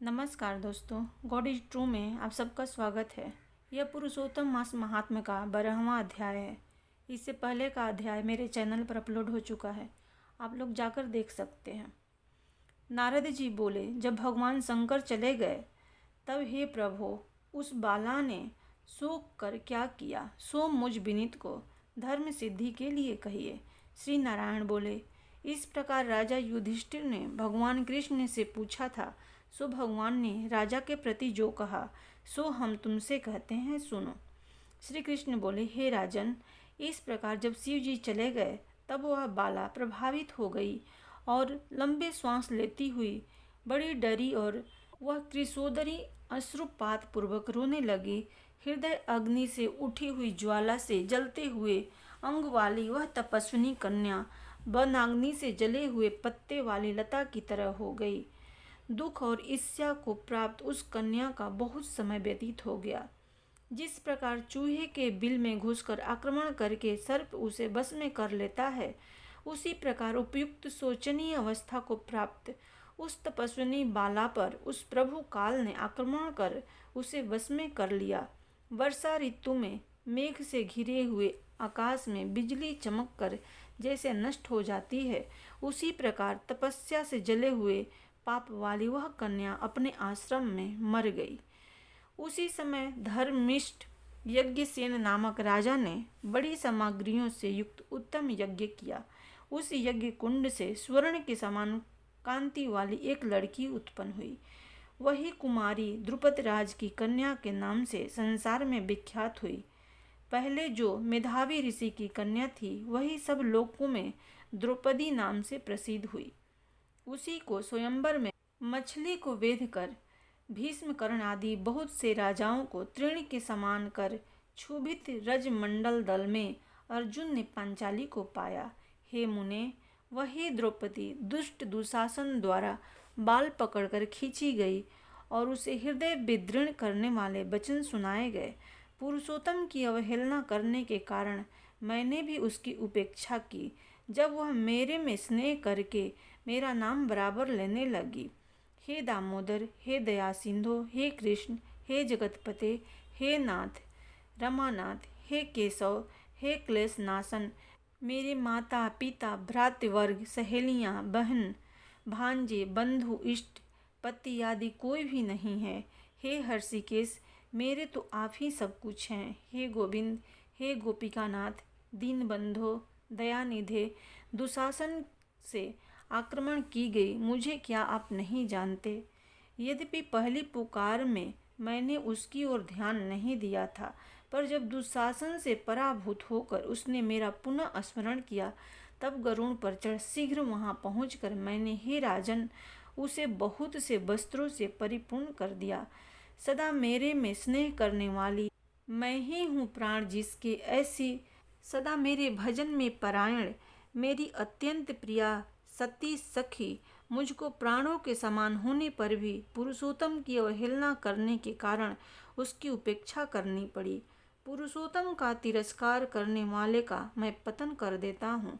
नमस्कार दोस्तों, God is true में आप सबका स्वागत है। यह पुरुषोत्तम मास महात्म्य का 12वां अध्याय है। इससे पहले का अध्याय मेरे चैनल पर अपलोड हो चुका है, आप लोग जाकर देख सकते हैं। नारद जी बोले, जब भगवान शंकर चले गए तब हे प्रभु, उस बाला ने शोक कर क्या किया, सो मुझ विनीत को धर्म सिद्धि के लिए कहिए। श्री नारायण बोले, इस प्रकार राजा युधिष्ठिर ने भगवान कृष्ण से पूछा था। सो भगवान ने राजा के प्रति जो कहा सो हम तुमसे कहते हैं, सुनो। श्री कृष्ण बोले, हे राजन, इस प्रकार जब शिव जी चले गए तब वह बाला प्रभावित हो गई और लंबे श्वास लेती हुई बड़ी डरी और वह कृशोदरी अश्रुपात पूर्वक रोने लगी। हृदय अग्नि से उठी हुई ज्वाला से जलते हुए अंग वाली वह तपस्विनी कन्या वनाग्नि से जले हुए पत्ते वाली लता की तरह हो गई। दुख और ईर्ष्या को प्राप्त उस कन्या का बहुत समय व्यतीत हो गया। जिस प्रकार चूहे के बिल में घुसकर आक्रमण करके सर्प उसे बस में कर लेता है, उसी प्रकार उपयुक्त शोचनीय अवस्था को प्राप्त उस तपस्विनी बाला पर उस प्रभु काल ने आक्रमण कर उसे वश में कर लिया। वर्षा ऋतु में मेघ से घिरे हुए आकाश में बिजली चमक कर जैसे नष्ट हो जाती है, उसी प्रकार तपस्या से जले हुए पाप वाली वह कन्या अपने आश्रम में मर गई। उसी समय धर्मिष्ठ यज्ञसेन नामक राजा ने बड़ी सामग्रियों से युक्त उत्तम यज्ञ किया। उस यज्ञ कुंड से स्वर्ण के समान कांति वाली एक लड़की उत्पन्न हुई। वही कुमारी द्रुपद राज की कन्या के नाम से संसार में विख्यात हुई। पहले जो मेधावी ऋषि की कन्या थी, वही सब लोकों में द्रौपदी नाम से प्रसिद्ध हुई। उसी को स्वयंवर में मछली को वेध कर भीष्म कर्ण आदि बहुत से राजाओं को तृण के समान कर क्षुभित रजमंडल दल में अर्जुन ने पांचाली को पाया। हे मुने, वही द्रौपदी दुष्ट दुशासन द्वारा बाल पकड़कर खींची गई और उसे हृदय विदीर्ण करने वाले वचन सुनाए गए। पुरुषोत्तम की अवहेलना करने के कारण मैंने भी उसकी उपेक्षा की। जब वह मेरे में स्नेह करके मेरा नाम बराबर लेने लगी, हे दामोदर, हे दया सिंधु, हे कृष्ण, हे जगतपते, हे नाथ रमानाथ, हे केशव, हे क्लेश नाशन, मेरे माता पिता भ्रातृवर्ग सहेलियाँ बहन भांजे बंधु इष्ट पति आदि कोई भी नहीं है। हे हर्षिकेश, मेरे तो आप ही सब कुछ हैं। हे गोविंद, हे गोपिकानाथ, दीन बंधो दयानिधे, दुशासन से आक्रमण की गई मुझे क्या आप नहीं जानते? यद्यपि पहली पुकार में मैंने उसकी ओर ध्यान नहीं दिया था, पर जब दुशासन से पराभूत होकर उसने मेरा पुनः स्मरण किया, तब गरुड़ पर चढ़ शीघ्र वहां पहुंचकर मैंने, हे राजन, उसे बहुत से वस्त्रों से परिपूर्ण कर दिया। सदा मेरे में स्नेह करने वाली मैं ही हूँ प्राण जिसके, ऐसी सदा मेरे भजन में परायण मेरी अत्यंत प्रिया सती सखी मुझको प्राणों के समान होने पर भी पुरुषोत्तम की अवहेलना करने के कारण उसकी उपेक्षा करनी पड़ी। पुरुषोत्तम का तिरस्कार करने वाले का मैं पतन कर देता हूँ।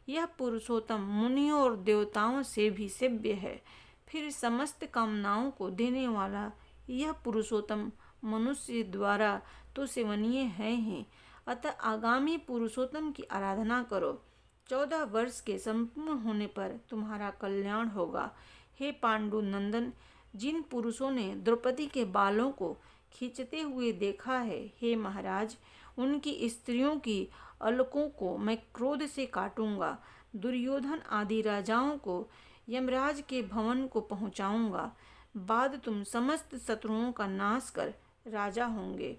यह पुरुषोत्तम मुनियों और देवताओं से भी सेव्य है। फिर समस्त कामनाओं को देने वाला यह पुरुषोत्तम मनुष्य द्वारा तो सेवनीय है ही। अतः आगामी पुरुषोत्तम की आराधना करो। 14 वर्ष के संपूर्ण होने पर तुम्हारा कल्याण होगा। हे पांडु नंदन, जिन पुरुषों ने द्रौपदी के बालों को खींचते हुए देखा है, हे महाराज, उनकी स्त्रियों की अलकों को मैं क्रोध से काटूंगा। दुर्योधन आदि राजाओं को यमराज के भवन को पहुंचाऊंगा। बाद तुम समस्त शत्रुओं का नाश कर राजा होंगे।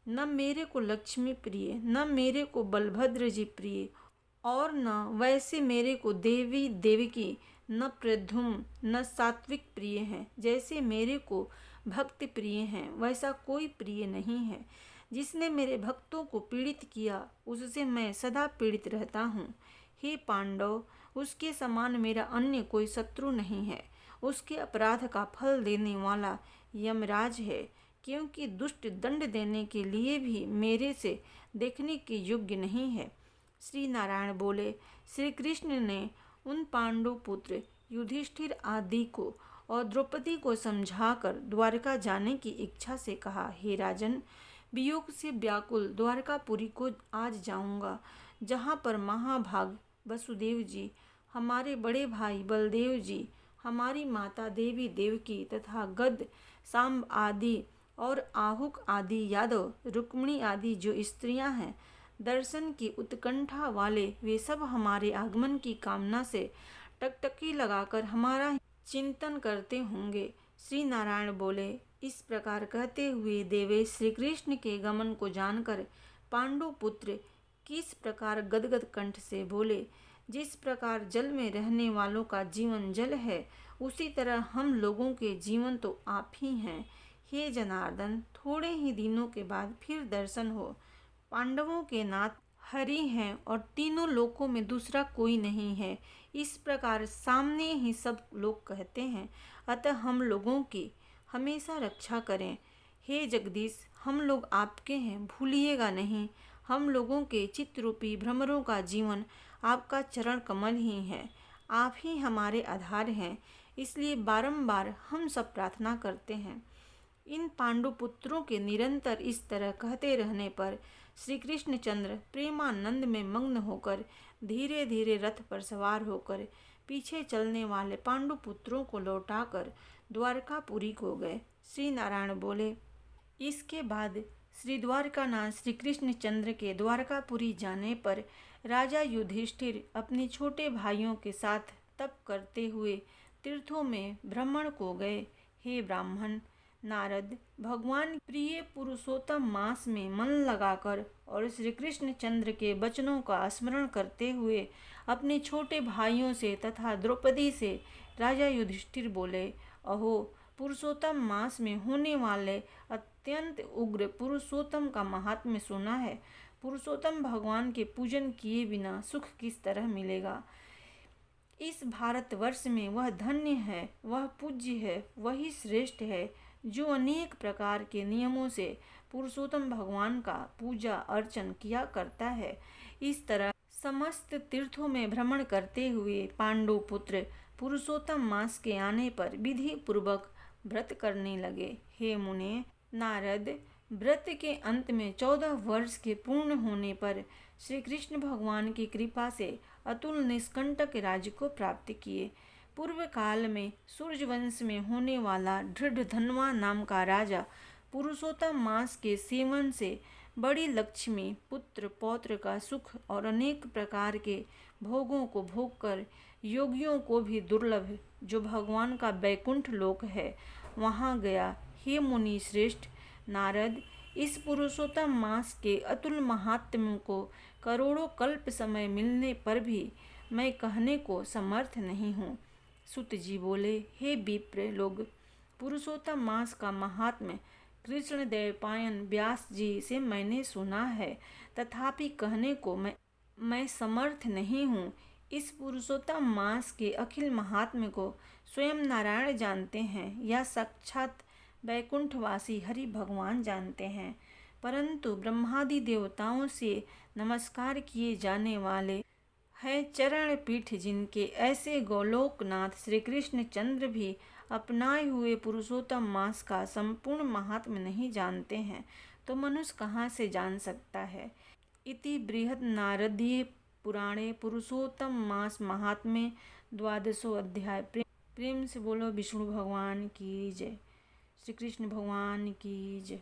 न मेरे को लक्ष्मी प्रिय, न मेरे को बलभद्र जी प्रिय, और न वैसे मेरे को देवी देवकी, न प्रद्युम्न, न सात्विक प्रिय हैं। जैसे मेरे को भक्त प्रिय हैं, वैसा कोई प्रिय नहीं है। जिसने मेरे भक्तों को पीड़ित किया, उससे मैं सदा पीड़ित रहता हूँ। हे पांडव, उसके समान मेरा अन्य कोई शत्रु नहीं है। उसके अपराध का फल देने वाला यमराज है, क्योंकि दुष्ट दंड देने के लिए भी मेरे से देखने के योग्य नहीं है। श्री नारायण बोले, श्री कृष्ण ने उन पांडु पुत्र युधिष्ठिर आदि को और द्रौपदी को समझाकर द्वारका जाने की इच्छा से कहा, हे राजन, वियोग से व्याकुल द्वारकापुरी को आज जाऊंगा, जहाँ पर महाभाग वसुदेव जी, हमारे बड़े भाई बलदेव जी, हमारी माता देवी देवकी तथा गद सांब आदि और आहुक आदि यादव, रुक्मिणी आदि जो स्त्रियां हैं, दर्शन की उत्कंठा वाले, वे सब हमारे आगमन की कामना से टकटकी लगाकर हमारा चिंतन करते होंगे। श्री नारायण बोले। इस प्रकार कहते हुए देवेश श्री कृष्ण के गमन को जानकर पांडु पुत्र किस प्रकार गदगद कंठ से बोले, जिस प्रकार जल में रहने वालों का जीवन जल है, उसी तरह हम लोगों के जीवन तो आप ही हैं। हे जनार्दन, थोड़े ही दिनों के बाद फिर दर्शन हो। पांडवों के नाथ हरि हैं और तीनों लोकों में दूसरा कोई नहीं है, इस प्रकार सामने ही सब लोग कहते हैं। अतः हम लोगों की हमेशा रक्षा करें। हे जगदीश, हम लोग आपके हैं, भूलिएगा नहीं। हम लोगों के चित्तरूपी भ्रमरों का जीवन आपका चरण कमल ही है। आप ही हमारे आधार हैं, इसलिए बारंबार हम सब प्रार्थना करते हैं। इन पांडु पुत्रों के निरंतर इस तरह कहते रहने पर श्री कृष्णचंद्र प्रेमानंद में मग्न होकर धीरे धीरे रथ पर सवार होकर पीछे चलने वाले पांडु पुत्रों को लौटाकर द्वारकापुरी को गए। श्री नारायण बोले। इसके बाद श्री द्वारकानाथ श्री कृष्णचंद्र के द्वारकापुरी जाने पर राजा युधिष्ठिर अपने छोटे भाइयों के साथ तप करते हुए तीर्थों में भ्रमण को गए। हे ब्राह्मण, नारद भगवान प्रिय पुरुषोत्तम मास में मन लगाकर और श्री कृष्णचंद्र के वचनों का स्मरण करते हुए अपने छोटे भाइयों से तथा द्रौपदी से राजा युधिष्ठिर बोले, अहो, पुरुषोत्तम मास में होने वाले अत्यंत उग्र पुरुषोत्तम का महात्म्य सुना है। पुरुषोत्तम भगवान के पूजन किए बिना सुख किस तरह मिलेगा। इस भारतवर्ष में वह धन्य है, वह पूज्य है, वही श्रेष्ठ है जो अनेक प्रकार के नियमों से पुरुषोत्तम भगवान का पूजा अर्चन किया करता है। इस तरह समस्त तीर्थों में भ्रमण करते हुए पांडु पुत्र पुरुषोत्तम मास के आने पर विधि पूर्वक व्रत करने लगे। हे मुने, नारद व्रत के अंत में 14 वर्ष के पूर्ण होने पर श्री कृष्ण भगवान की कृपा से अतुल निष्कंटक राज्य को प्राप्त किए। पूर्व काल में सूर्यवंश में होने वाला धृढ़धन्वा नाम का राजा पुरुषोत्तम मास के सेवन से बड़ी लक्ष्मी, पुत्र पौत्र का सुख और अनेक प्रकार के भोगों को भोग कर योगियों को भी दुर्लभ जो भगवान का बैकुंठ लोक है, वहाँ गया। हे मुनि श्रेष्ठ नारद, इस पुरुषोत्तम मास के अतुल महात्म्य को करोड़ों कल्प समय मिलने पर भी मैं कहने को समर्थ नहीं हूँ। सुत जी बोले, हे विप्र लोग, पुरुषोत्तम मास का महात्म्य कृष्णदेवपायन व्यास जी से मैंने सुना है, तथापि कहने को मैं समर्थ नहीं हूँ। इस पुरुषोत्तम मास के अखिल महात्म्य को स्वयं नारायण जानते हैं या साक्षात वैकुंठवासी हरि भगवान जानते हैं, परंतु ब्रह्मादि देवताओं से नमस्कार किए जाने वाले है चरण पीठ जिनके, ऐसे गोलोकनाथ श्री कृष्ण चंद्र भी अपनाए हुए पुरुषोत्तम मास का संपूर्ण महात्म्य नहीं जानते हैं, तो मनुष्य कहाँ से जान सकता है। इति बृहद नारदीय पुराणे पुरुषोत्तम मास महात्म्य 12वां अध्याय। प्रेम से बोलो विष्णु भगवान की जय, श्री कृष्ण भगवान की जय।